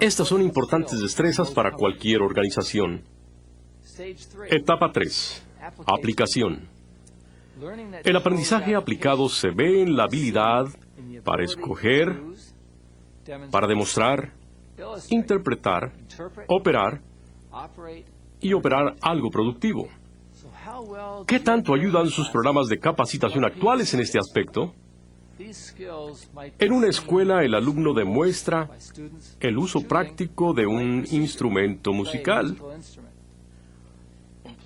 Estas son importantes destrezas para cualquier organización. Etapa 3. Aplicación. El aprendizaje aplicado se ve en la habilidad para escoger, para demostrar, interpretar, operar y operar algo productivo. ¿Qué tanto ayudan sus programas de capacitación actuales en este aspecto? En una escuela, el alumno demuestra el uso práctico de un instrumento musical.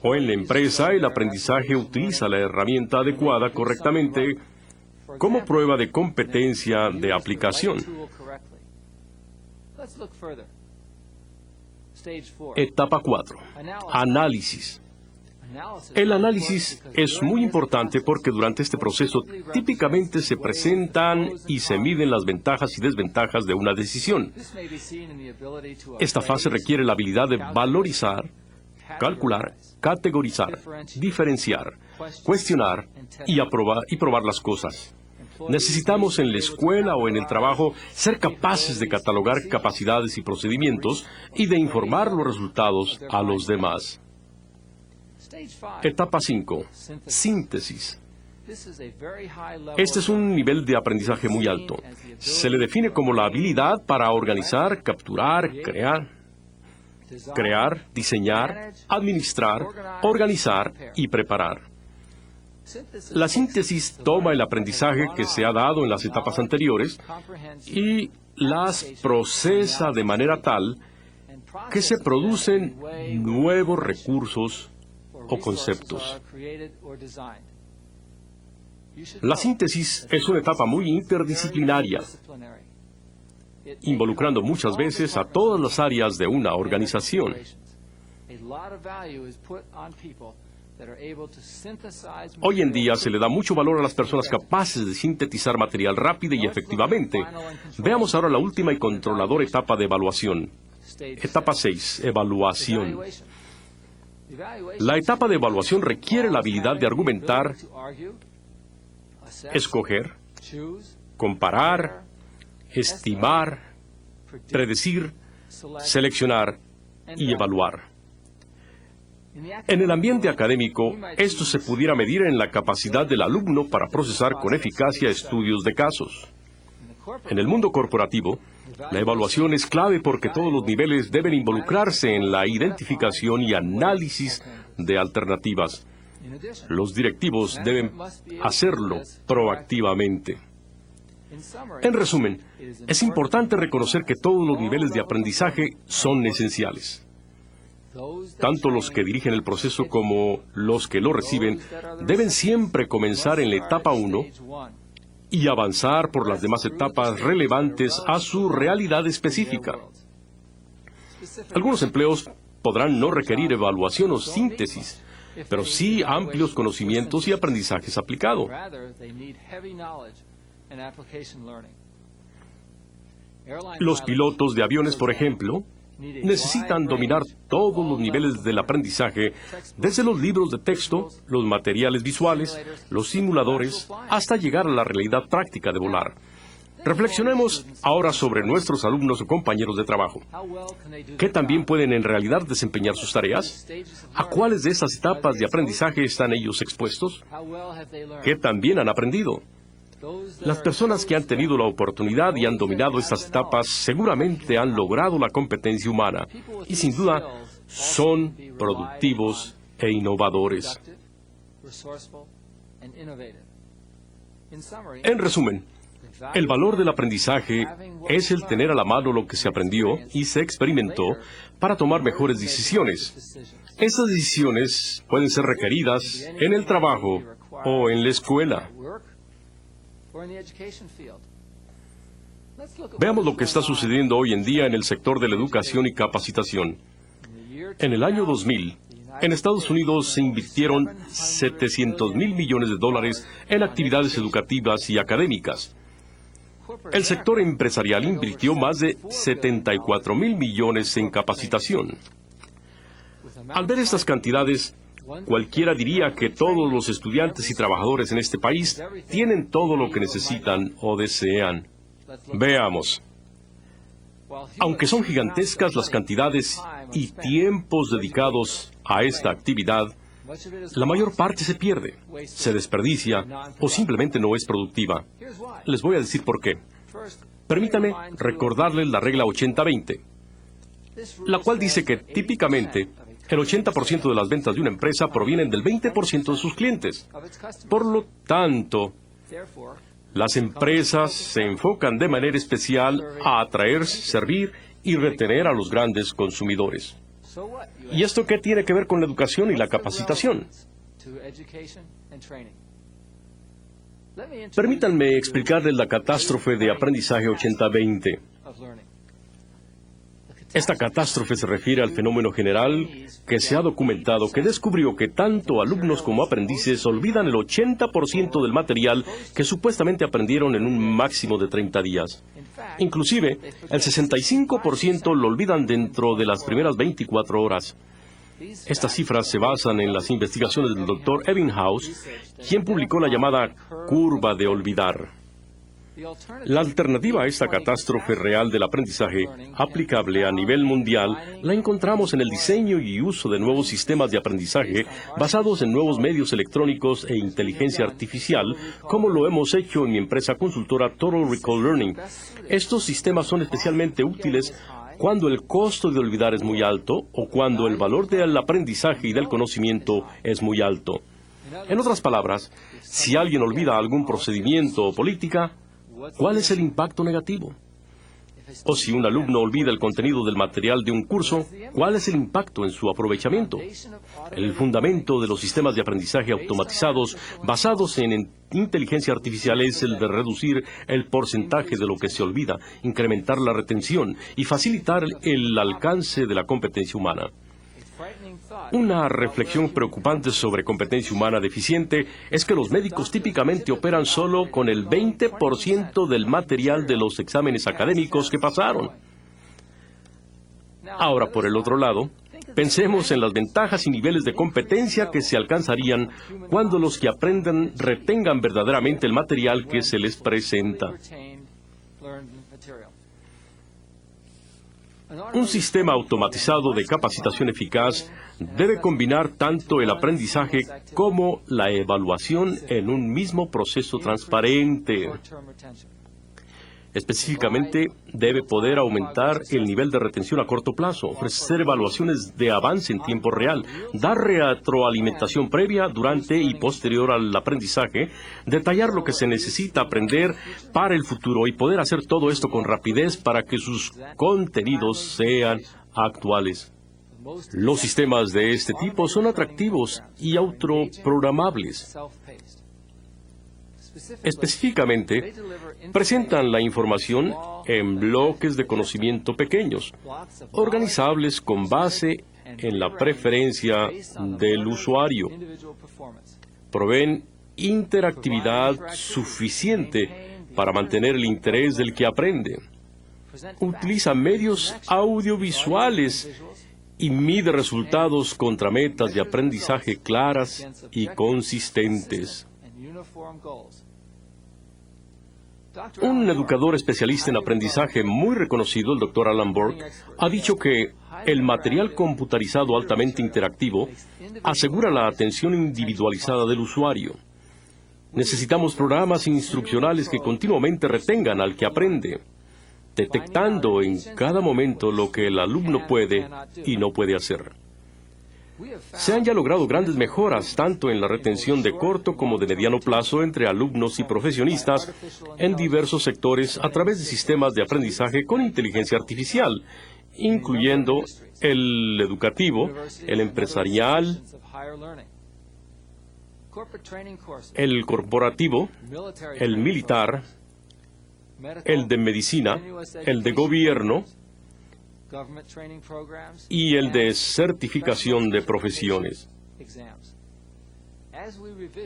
O en la empresa, el aprendizaje utiliza la herramienta adecuada correctamente como prueba de competencia de aplicación. Etapa 4. Análisis. El análisis es muy importante porque durante este proceso típicamente se presentan y se miden las ventajas y desventajas de una decisión. Esta fase requiere la habilidad de valorizar, calcular, categorizar, diferenciar, cuestionar y probar las cosas. Necesitamos en la escuela o en el trabajo ser capaces de catalogar capacidades y procedimientos y de informar los resultados a los demás. Etapa 5. Síntesis. Este es un nivel de aprendizaje muy alto. Se le define como la habilidad para organizar, capturar, crear, diseñar, administrar, organizar y preparar. La síntesis toma el aprendizaje que se ha dado en las etapas anteriores y las procesa de manera tal que se producen nuevos recursos o conceptos. La síntesis es una etapa muy interdisciplinaria, involucrando muchas veces a todas las áreas de una organización. Hoy en día se le da mucho valor a las personas capaces de sintetizar material rápido y efectivamente. Veamos ahora la última y controladora etapa de evaluación. Etapa 6. Evaluación. La etapa de evaluación requiere la habilidad de argumentar, escoger, comparar, estimar, predecir, seleccionar y evaluar. En el ambiente académico, esto se pudiera medir en la capacidad del alumno para procesar con eficacia estudios de casos. En el mundo corporativo, la evaluación es clave porque todos los niveles deben involucrarse en la identificación y análisis de alternativas. Los directivos deben hacerlo proactivamente. En resumen, es importante reconocer que todos los niveles de aprendizaje son esenciales. Tanto los que dirigen el proceso como los que lo reciben deben siempre comenzar en la etapa 1 y avanzar por las demás etapas relevantes a su realidad específica. Algunos empleos podrán no requerir evaluación o síntesis, pero sí amplios conocimientos y aprendizajes aplicados. Los pilotos de aviones, por ejemplo, necesitan dominar todos los niveles del aprendizaje, desde los libros de texto, los materiales visuales, los simuladores, hasta llegar a la realidad práctica de volar. Reflexionemos ahora sobre nuestros alumnos o compañeros de trabajo. ¿Qué también pueden en realidad desempeñar sus tareas? ¿A cuáles de esas etapas de aprendizaje están ellos expuestos? ¿Qué también han aprendido? Las personas que han tenido la oportunidad y han dominado estas etapas seguramente han logrado la competencia humana y sin duda son productivos e innovadores. En resumen, el valor del aprendizaje es el tener a la mano lo que se aprendió y se experimentó para tomar mejores decisiones. Esas decisiones pueden ser requeridas en el trabajo o en la escuela. Veamos lo que está sucediendo hoy en día en el sector de la educación y capacitación. En el año 2000, en Estados Unidos se invirtieron $700 mil millones en actividades educativas y académicas. El sector empresarial invirtió más de $74 mil millones en capacitación. Al ver estas cantidades, cualquiera diría que todos los estudiantes y trabajadores en este país tienen todo lo que necesitan o desean. Veamos. Aunque son gigantescas las cantidades y tiempos dedicados a esta actividad, la mayor parte se pierde, se desperdicia o simplemente no es productiva. Les voy a decir por qué. Permítanme recordarles la regla 80-20, la cual dice que típicamente el 80% de las ventas de una empresa provienen del 20% de sus clientes. Por lo tanto, las empresas se enfocan de manera especial a atraer, servir y retener a los grandes consumidores. ¿Y esto qué tiene que ver con la educación y la capacitación? Permítanme explicarles la catástrofe de aprendizaje 80-20. Esta catástrofe se refiere al fenómeno general que se ha documentado que descubrió que tanto alumnos como aprendices olvidan el 80% del material que supuestamente aprendieron en un máximo de 30 días. Inclusive, el 65% lo olvidan dentro de las primeras 24 horas. Estas cifras se basan en las investigaciones del Dr. Ebbinghaus, quien publicó la llamada curva de olvidar. La alternativa a esta catástrofe real del aprendizaje, aplicable a nivel mundial, la encontramos en el diseño y uso de nuevos sistemas de aprendizaje basados en nuevos medios electrónicos e inteligencia artificial, como lo hemos hecho en mi empresa consultora Total Recall Learning. Estos sistemas son especialmente útiles cuando el costo de olvidar es muy alto o cuando el valor del aprendizaje y del conocimiento es muy alto. En otras palabras, si alguien olvida algún procedimiento o política, ¿cuál es el impacto negativo? O si un alumno olvida el contenido del material de un curso, ¿cuál es el impacto en su aprovechamiento? El fundamento de los sistemas de aprendizaje automatizados basados en inteligencia artificial es el de reducir el porcentaje de lo que se olvida, incrementar la retención y facilitar el alcance de la competencia humana. Una reflexión preocupante sobre competencia humana deficiente es que los médicos típicamente operan solo con el 20% del material de los exámenes académicos que pasaron. Ahora, por el otro lado, pensemos en las ventajas y niveles de competencia que se alcanzarían cuando los que aprendan retengan verdaderamente el material que se les presenta. Un sistema automatizado de capacitación eficaz debe combinar tanto el aprendizaje como la evaluación en un mismo proceso transparente. Específicamente, debe poder aumentar el nivel de retención a corto plazo, ofrecer evaluaciones de avance en tiempo real, dar retroalimentación previa, durante y posterior al aprendizaje, detallar lo que se necesita aprender para el futuro y poder hacer todo esto con rapidez para que sus contenidos sean actuales. Los sistemas de este tipo son atractivos y autoprogramables. Específicamente, presentan la información en bloques de conocimiento pequeños, organizables con base en la preferencia del usuario. Proveen interactividad suficiente para mantener el interés del que aprende. Utiliza medios audiovisuales y mide resultados contra metas de aprendizaje claras y consistentes. Un educador especialista en aprendizaje muy reconocido, el Dr. Alan Burke, ha dicho que el material computarizado altamente interactivo asegura la atención individualizada del usuario. Necesitamos programas instruccionales que continuamente retengan al que aprende, detectando en cada momento lo que el alumno puede y no puede hacer. Se han ya logrado grandes mejoras tanto en la retención de corto como de mediano plazo entre alumnos y profesionistas en diversos sectores a través de sistemas de aprendizaje con inteligencia artificial, incluyendo el educativo, el empresarial, el corporativo, el militar, el de medicina, el de gobierno y el de certificación de profesiones.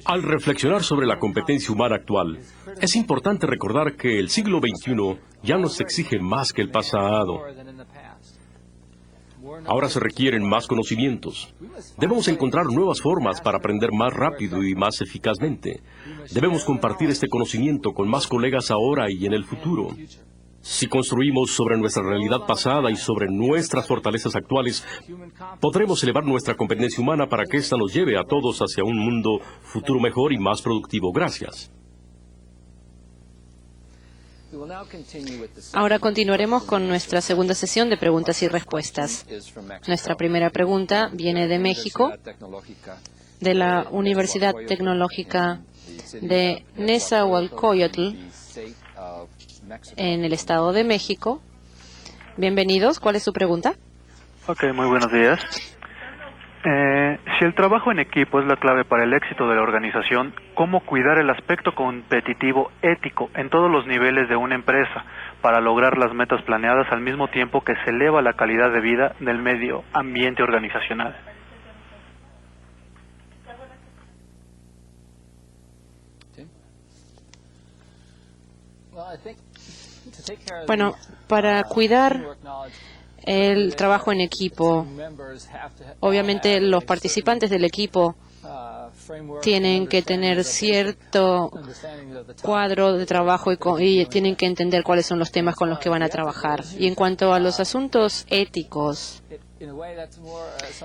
Al reflexionar sobre la competencia humana actual, es importante recordar que el siglo XXI ya nos exige más que el pasado. Ahora se requieren más conocimientos. Debemos encontrar nuevas formas para aprender más rápido y más eficazmente. Debemos compartir este conocimiento con más colegas ahora y en el futuro. Si construimos sobre nuestra realidad pasada y sobre nuestras fortalezas actuales, podremos elevar nuestra competencia humana para que ésta nos lleve a todos hacia un mundo futuro mejor y más productivo. Gracias. Ahora continuaremos con nuestra segunda sesión de preguntas y respuestas. Nuestra primera pregunta viene de México, de la Universidad Tecnológica de Nezahualcóyotl, en el Estado de México. Bienvenidos. ¿Cuál es su pregunta? Ok, muy buenos días. Si el trabajo en equipo es la clave para el éxito de la organización, ¿cómo cuidar el aspecto competitivo ético en todos los niveles de una empresa para lograr las metas planeadas al mismo tiempo que se eleva la calidad de vida del medio ambiente organizacional? Bueno, para cuidar el trabajo en equipo, obviamente los participantes del equipo tienen que tener cierto cuadro de trabajo y tienen que entender cuáles son los temas con los que van a trabajar. Y en cuanto a los asuntos éticos,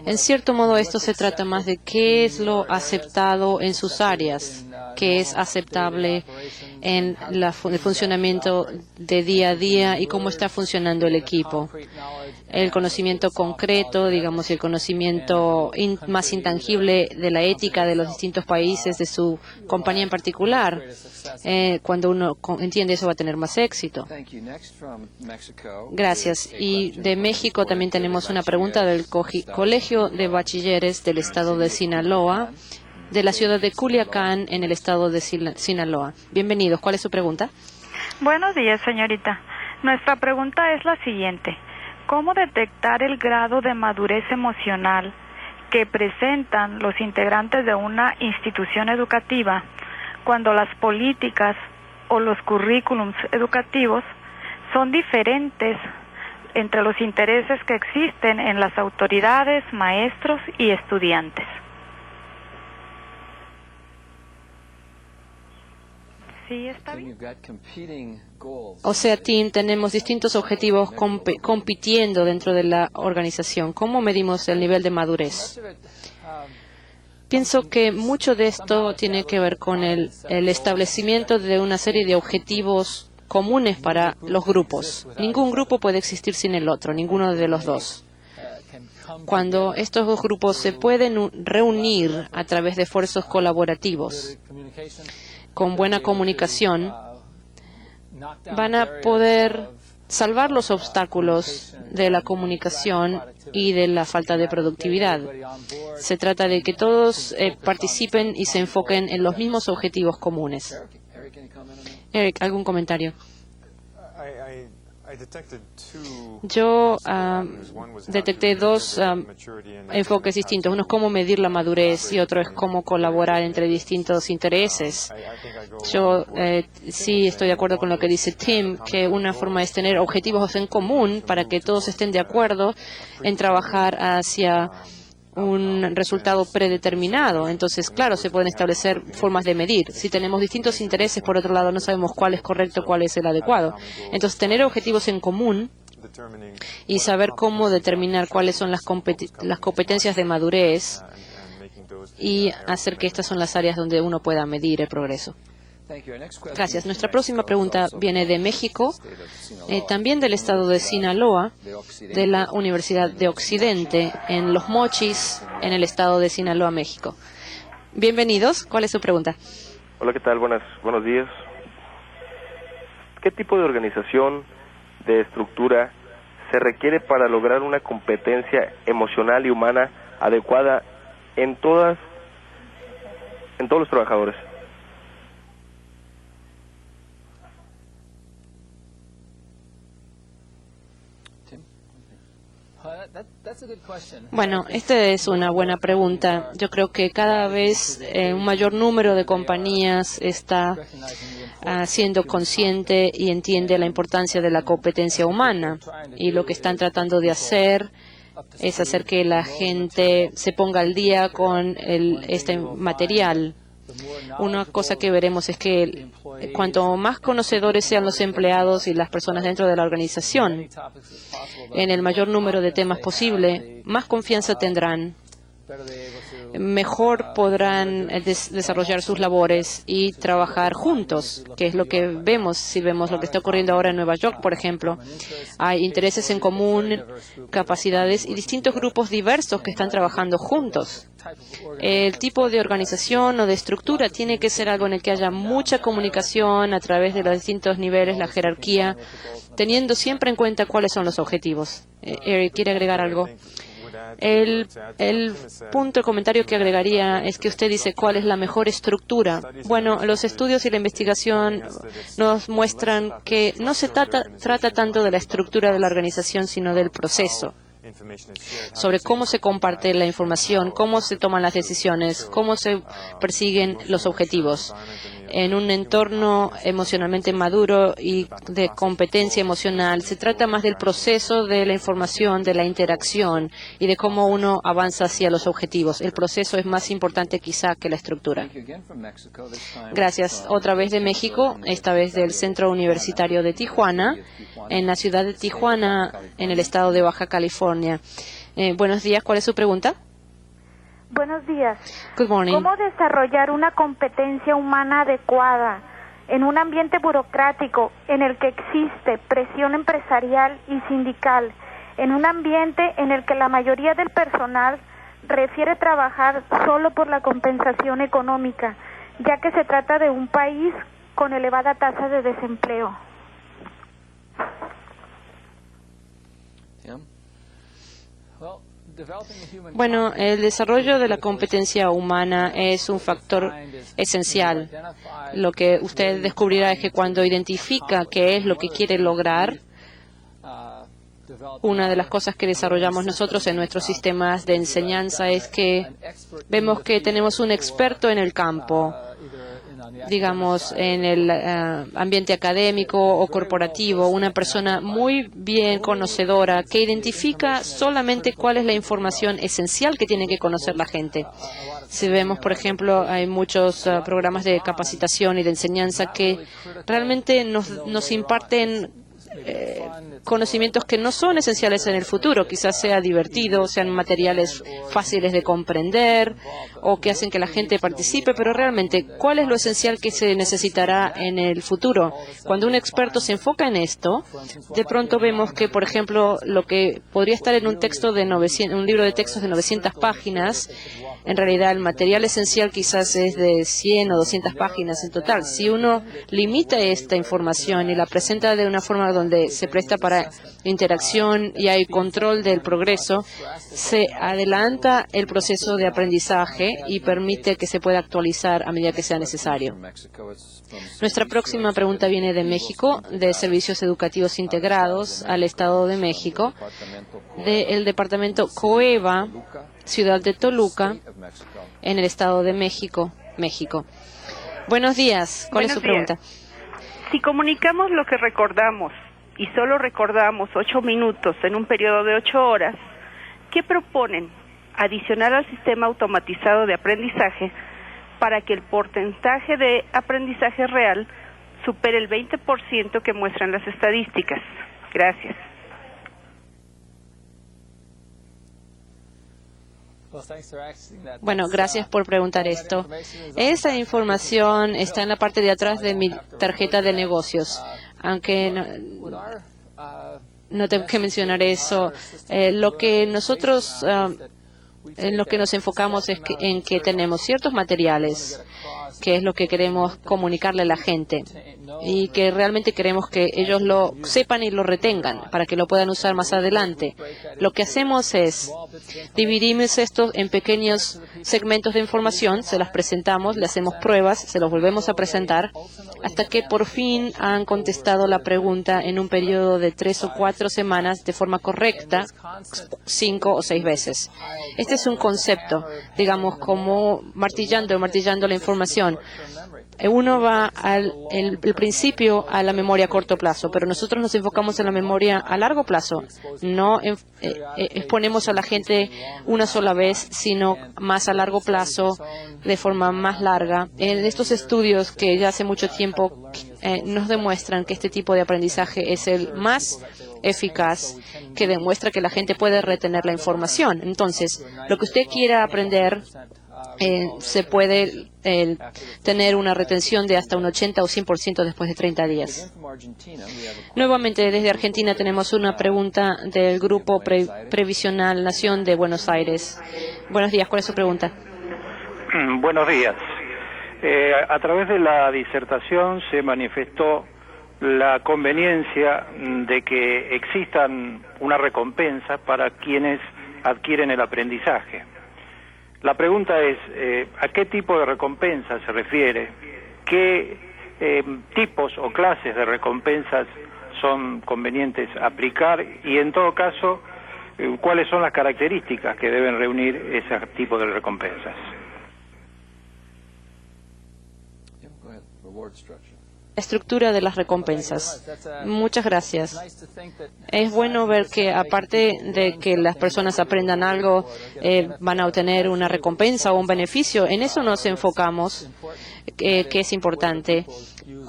en cierto modo esto se trata más de qué es lo aceptado en sus áreas, qué es aceptable en el funcionamiento de día a día y cómo está funcionando el equipo. El conocimiento concreto, digamos, el conocimiento más intangible de la ética de los distintos países, de su compañía en particular. Cuando uno entiende eso va a tener más éxito. Gracias. Y de México también tenemos una pregunta del Colegio de Bachilleres del Estado de Sinaloa, de la ciudad de Culiacán, en el estado de Sinaloa. Bienvenidos. ¿Cuál es su pregunta? Buenos días, señorita. Nuestra pregunta es la siguiente. ¿Cómo detectar el grado de madurez emocional que presentan los integrantes de una institución educativa cuando las políticas o los currículums educativos son diferentes entre los intereses que existen en las autoridades, maestros y estudiantes? Sí, está bien. O sea, Tim, tenemos distintos objetivos compitiendo dentro de la organización. ¿Cómo medimos el nivel de madurez? Pienso que mucho de esto tiene que ver con el establecimiento de una serie de objetivos comunes para los grupos. Ningún grupo puede existir sin el otro, ninguno de los dos. Cuando estos dos grupos se pueden reunir a través de esfuerzos colaborativos, con buena comunicación, van a poder salvar los obstáculos de la comunicación y de la falta de productividad. Se trata de que todos participen y se enfoquen en los mismos objetivos comunes. Eric, ¿algún comentario? Yo detecté dos enfoques distintos. Uno es cómo medir la madurez y otro es cómo colaborar entre distintos intereses. Yo sí estoy de acuerdo con lo que dice Tim, que una forma es tener objetivos en común para que todos estén de acuerdo en trabajar hacia un resultado predeterminado. Entonces, claro, se pueden establecer formas de medir. Si tenemos distintos intereses, por otro lado, no sabemos cuál es correcto, cuál es el adecuado. Entonces, tener objetivos en común y saber cómo determinar cuáles son las competencias de madurez y hacer que estas son las áreas donde uno pueda medir el progreso. Gracias. Nuestra próxima pregunta viene de México, también del estado de Sinaloa, de la Universidad de Occidente, en Los Mochis, en el estado de Sinaloa, México. Bienvenidos. ¿Cuál es su pregunta? Hola, ¿qué tal? Buenos días. ¿Qué tipo de organización, de estructura, se requiere para lograr una competencia emocional y humana adecuada en todos los trabajadores? Bueno, esta es una buena pregunta. Yo creo que cada vez un mayor número de compañías está siendo consciente y entiende la importancia de la competencia humana. Y lo que están tratando de hacer es hacer que la gente se ponga al día con este material. Una cosa que veremos es que cuanto más conocedores sean los empleados y las personas dentro de la organización, en el mayor número de temas posible, más confianza tendrán, mejor podrán desarrollar sus labores y trabajar juntos, que es lo que vemos, si vemos lo que está ocurriendo ahora en Nueva York, por ejemplo. Hay intereses en común, capacidades y distintos grupos diversos que están trabajando juntos. El tipo de organización o de estructura tiene que ser algo en el que haya mucha comunicación a través de los distintos niveles, la jerarquía, teniendo siempre en cuenta cuáles son los objetivos. Eric, ¿quiere agregar algo? El punto, el comentario que agregaría es que usted dice cuál es la mejor estructura. Bueno, los estudios y la investigación nos muestran que no se trata tanto de la estructura de la organización, sino del proceso, sobre cómo se comparte la información, cómo se toman las decisiones, cómo se persiguen los objetivos. En un entorno emocionalmente maduro y de competencia emocional, se trata más del proceso de la información, de la interacción y de cómo uno avanza hacia los objetivos. El proceso es más importante quizá que la estructura. Gracias. Otra vez de México, esta vez del Centro Universitario de Tijuana, en la ciudad de Tijuana, en el estado de Baja California. Buenos días. ¿Cuál es su pregunta? Buenos días. Good morning. ¿Cómo desarrollar una competencia humana adecuada en un ambiente burocrático en el que existe presión empresarial y sindical, en un ambiente en el que la mayoría del personal refiere trabajar solo por la compensación económica, ya que se trata de un país con elevada tasa de desempleo? Bueno, el desarrollo de la competencia humana es un factor esencial. Lo que usted descubrirá es que cuando identifica qué es lo que quiere lograr, una de las cosas que desarrollamos nosotros en nuestros sistemas de enseñanza es que vemos que tenemos un experto en el campo, digamos, en el ambiente académico o corporativo, una persona muy bien conocedora que identifica solamente cuál es la información esencial que tiene que conocer la gente. Si vemos, por ejemplo, hay muchos programas de capacitación y de enseñanza que realmente nos imparten conocimientos que no son esenciales en el futuro. Quizás sea divertido, sean materiales fáciles de comprender o que hacen que la gente participe, pero realmente, ¿cuál es lo esencial que se necesitará en el futuro? Cuando un experto se enfoca en esto, de pronto vemos que, por ejemplo, lo que podría estar en un texto de un libro de textos de 900 páginas, en realidad el material esencial quizás es de 100 o 200 páginas en total. Si uno limita esta información y la presenta de una forma donde se presta para interacción y hay control del progreso, se adelanta el proceso de aprendizaje y permite que se pueda actualizar a medida que sea necesario. Nuestra próxima pregunta viene de México, de Servicios Educativos Integrados al Estado de México, del departamento Coeva, ciudad de Toluca, en el Estado de México, México. Buenos días. ¿Cuál es su pregunta? Si comunicamos lo que recordamos y solo recordamos 8 minutos en un periodo de 8 horas, ¿qué proponen adicionar al sistema automatizado de aprendizaje para que el porcentaje de aprendizaje real supere el 20% que muestran las estadísticas? Gracias. Bueno, gracias por preguntar esto. Esa información está en la parte de atrás de mi tarjeta de negocios. Aunque no tengo que mencionar eso, lo que nosotros en lo que nos enfocamos es en que tenemos ciertos materiales, que es lo que queremos comunicarle a la gente y que realmente queremos que ellos lo sepan y lo retengan para que lo puedan usar más adelante. Lo que hacemos es dividimos esto en pequeños segmentos de información, se las presentamos, le hacemos pruebas, se los volvemos a presentar hasta que por fin han contestado la pregunta en un periodo de 3 o 4 semanas de forma correcta 5 o 6 veces. Este es un concepto, digamos, como martillando la información. uno va al el principio a la memoria a corto plazo, pero nosotros nos enfocamos en la memoria a largo plazo. No exponemos a la gente una sola vez, sino más a largo plazo, de forma más larga. En estos estudios que ya hace mucho tiempo nos demuestran que este tipo de aprendizaje es el más eficaz, que demuestra que la gente puede retener la información. Entonces, lo que usted quiera aprender se puede tener una retención de hasta un 80 o 100% después de 30 días. Nuevamente, desde Argentina tenemos una pregunta del Grupo Previsional Nación de Buenos Aires. Buenos días, ¿cuál es su pregunta? Buenos días. A través de la disertación se manifestó la conveniencia de que existan una recompensa para quienes adquieren el aprendizaje. La pregunta es, ¿a qué tipo de recompensa se refiere? ¿Qué tipos o clases de recompensas son convenientes aplicar? Y en todo caso, ¿cuáles son las características que deben reunir ese tipo de recompensas? Estructura de las recompensas. Muchas gracias. Es bueno ver que, aparte de que las personas aprendan algo, van a obtener una recompensa o un beneficio. En eso nos enfocamos, que es importante.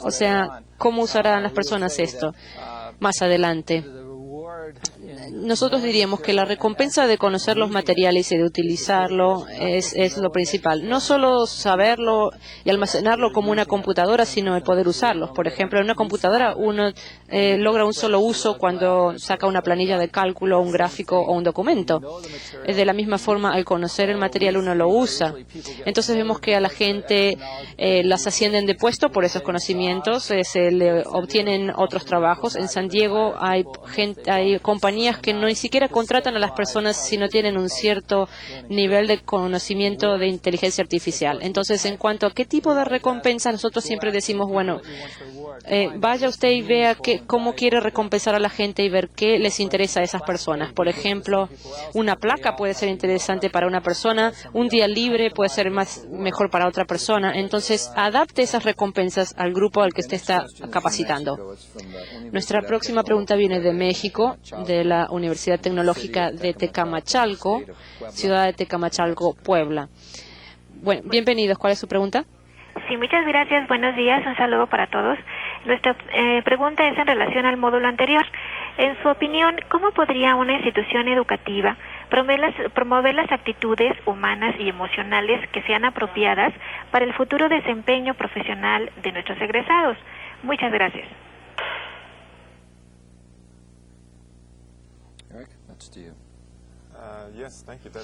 O sea, ¿cómo usarán las personas esto más adelante? Nosotros diríamos que la recompensa de conocer los materiales y de utilizarlo es lo principal. No solo saberlo y almacenarlo como una computadora, sino el poder usarlos. Por ejemplo, en una computadora uno logra un solo uso cuando saca una planilla de cálculo, un gráfico o un documento. De la misma forma, al conocer el material uno lo usa. Entonces vemos que a la gente las ascienden de puesto por esos conocimientos, se le obtienen otros trabajos. En San Diego hay compañías que no ni siquiera contratan a las personas si no tienen un cierto nivel de conocimiento de inteligencia artificial. Entonces, en cuanto a qué tipo de recompensa, nosotros siempre decimos, bueno, vaya usted y vea cómo quiere recompensar a la gente y ver qué les interesa a esas personas. Por ejemplo, una placa puede ser interesante para una persona, un día libre puede ser mejor para otra persona. Entonces, adapte esas recompensas al grupo al que usted está capacitando. Nuestra próxima pregunta viene de México, de la Universidad Tecnológica de Tecamachalco, ciudad de Tecamachalco, Puebla. Bueno, bienvenidos. ¿Cuál es su pregunta? Sí, muchas gracias. Buenos días. Un saludo para todos. Nuestra pregunta es en relación al módulo anterior. En su opinión, ¿cómo podría una institución educativa promover las actitudes humanas y emocionales que sean apropiadas para el futuro desempeño profesional de nuestros egresados? Muchas gracias.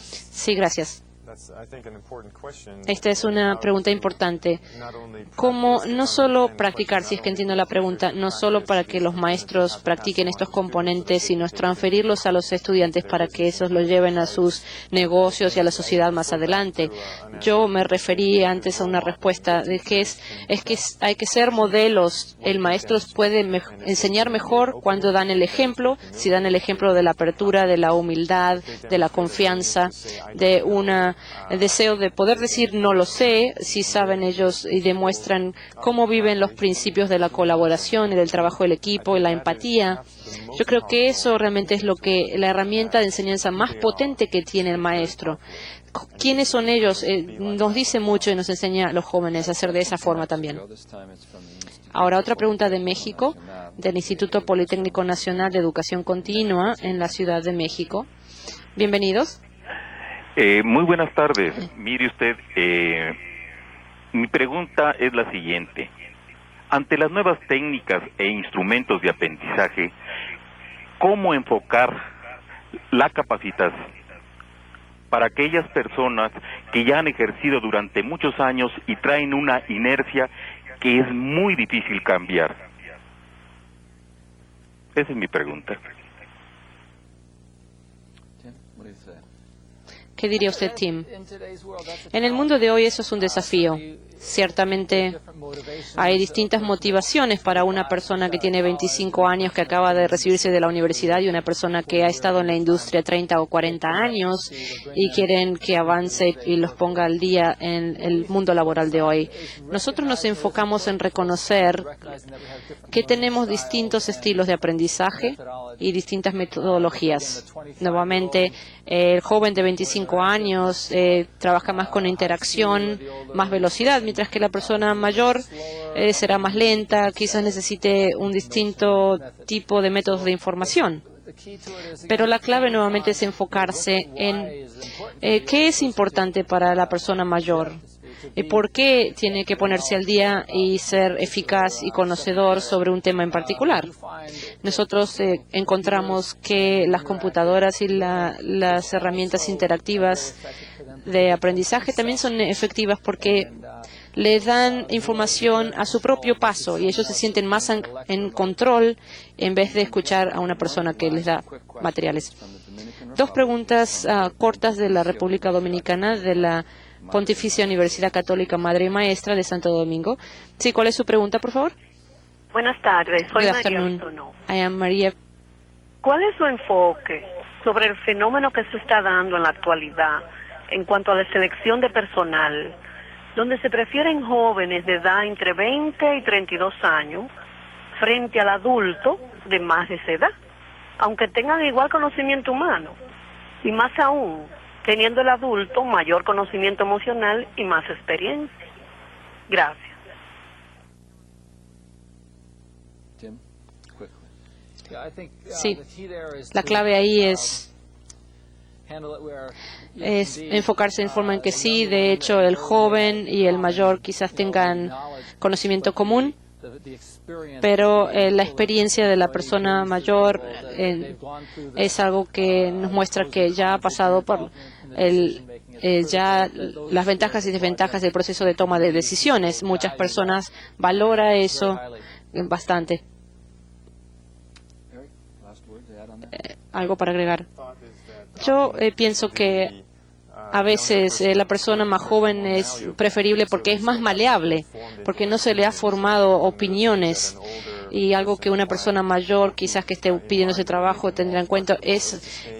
Sí, gracias. Esta es una pregunta importante. ¿Cómo no solo practicar, si es que entiendo la pregunta, no solo para que los maestros practiquen estos componentes, sino transferirlos a los estudiantes para que esos los lleven a sus negocios y a la sociedad más adelante? Yo me referí antes a una respuesta de que es que hay que ser modelos. El maestro puede enseñar mejor cuando dan el ejemplo, si dan el ejemplo de la apertura, de la humildad, de la confianza, de el deseo de poder decir no lo sé, si saben ellos y demuestran cómo viven los principios de la colaboración y del trabajo del equipo y la empatía. Yo creo que eso realmente es la herramienta de enseñanza más potente que tiene el maestro. ¿Quiénes son ellos? Nos dice mucho y nos enseña a los jóvenes a hacer de esa forma también. Ahora, otra pregunta de México, del Instituto Politécnico Nacional de Educación Continua en la Ciudad de México. Bienvenidos. Muy buenas tardes. Mire usted, mi pregunta es la siguiente. Ante las nuevas técnicas e instrumentos de aprendizaje, ¿cómo enfocar la capacitación para aquellas personas que ya han ejercido durante muchos años y traen una inercia que es muy difícil cambiar? Esa es mi pregunta. ¿Qué diría usted, Tim? En el mundo de hoy eso es un desafío. Ciertamente hay distintas motivaciones para una persona que tiene 25 años, que acaba de recibirse de la universidad, y una persona que ha estado en la industria 30 o 40 años y quieren que avance y los ponga al día en el mundo laboral de hoy. Nosotros nos enfocamos en reconocer que tenemos distintos estilos de aprendizaje y distintas metodologías. Nuevamente, el joven de 25 años trabaja más con interacción, más velocidad, mientras que la persona mayor será más lenta, quizás necesite un distinto tipo de métodos de información. Pero la clave nuevamente es enfocarse en qué es importante para la persona mayor. ¿Por qué tiene que ponerse al día y ser eficaz y conocedor sobre un tema en particular? Nosotros encontramos que las computadoras y las herramientas interactivas de aprendizaje también son efectivas porque le dan información a su propio paso y ellos se sienten más en control en vez de escuchar a una persona que les da materiales. Dos preguntas cortas de la República Dominicana, de la Pontificia Universidad Católica Madre y Maestra de Santo Domingo. Sí, ¿cuál es su pregunta, por favor? Buenas tardes, soy Good María afternoon. Antonio. I am María. ¿Cuál es su enfoque sobre el fenómeno que se está dando en la actualidad en cuanto a la selección de personal, donde se prefieren jóvenes de edad entre 20 y 32 años frente al adulto de más de esa edad, aunque tengan igual conocimiento humano, y más aún, teniendo el adulto mayor conocimiento emocional y más experiencia? Gracias. Sí, la clave ahí es enfocarse en forma en que sí, de hecho, el joven y el mayor quizás tengan conocimiento común, pero la experiencia de la persona mayor es algo que nos muestra que ya ha pasado por ya las ventajas y desventajas del proceso de toma de decisiones. Muchas personas valoran eso bastante. ¿Algo para agregar? Yo pienso que a veces la persona más joven es preferible porque es más maleable, porque no se le ha formado opiniones, y algo que una persona mayor quizás que esté pidiendo ese trabajo tendrá en cuenta es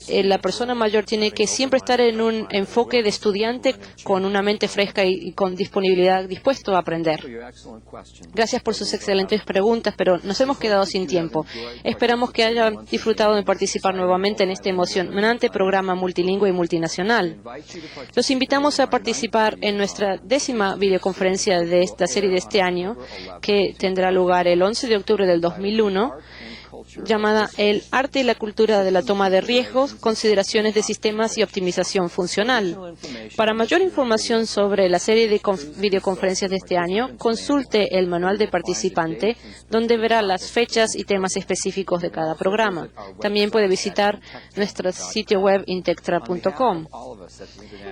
la persona mayor tiene que siempre estar en un enfoque de estudiante con una mente fresca y con disponibilidad, dispuesto a aprender. Gracias por sus excelentes preguntas, pero nos hemos quedado sin tiempo. Esperamos que hayan disfrutado de participar nuevamente en este emocionante programa multilingüe y multinacional. Los invitamos a participar en nuestra 10ª videoconferencia de esta serie de este año, que tendrá lugar el 11 de octubre del 2001, llamada El arte y la cultura de la toma de riesgos, consideraciones de sistemas y optimización funcional. Para mayor información sobre la serie de videoconferencias de este año, consulte el manual de participante, donde verá las fechas y temas específicos de cada programa. También puede visitar nuestro sitio web intectra.com.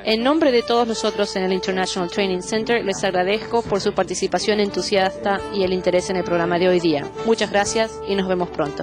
En nombre de todos nosotros en el International Training Center, les agradezco por su participación entusiasta y el interés en el programa de hoy día. Muchas gracias y nos vemos pronto.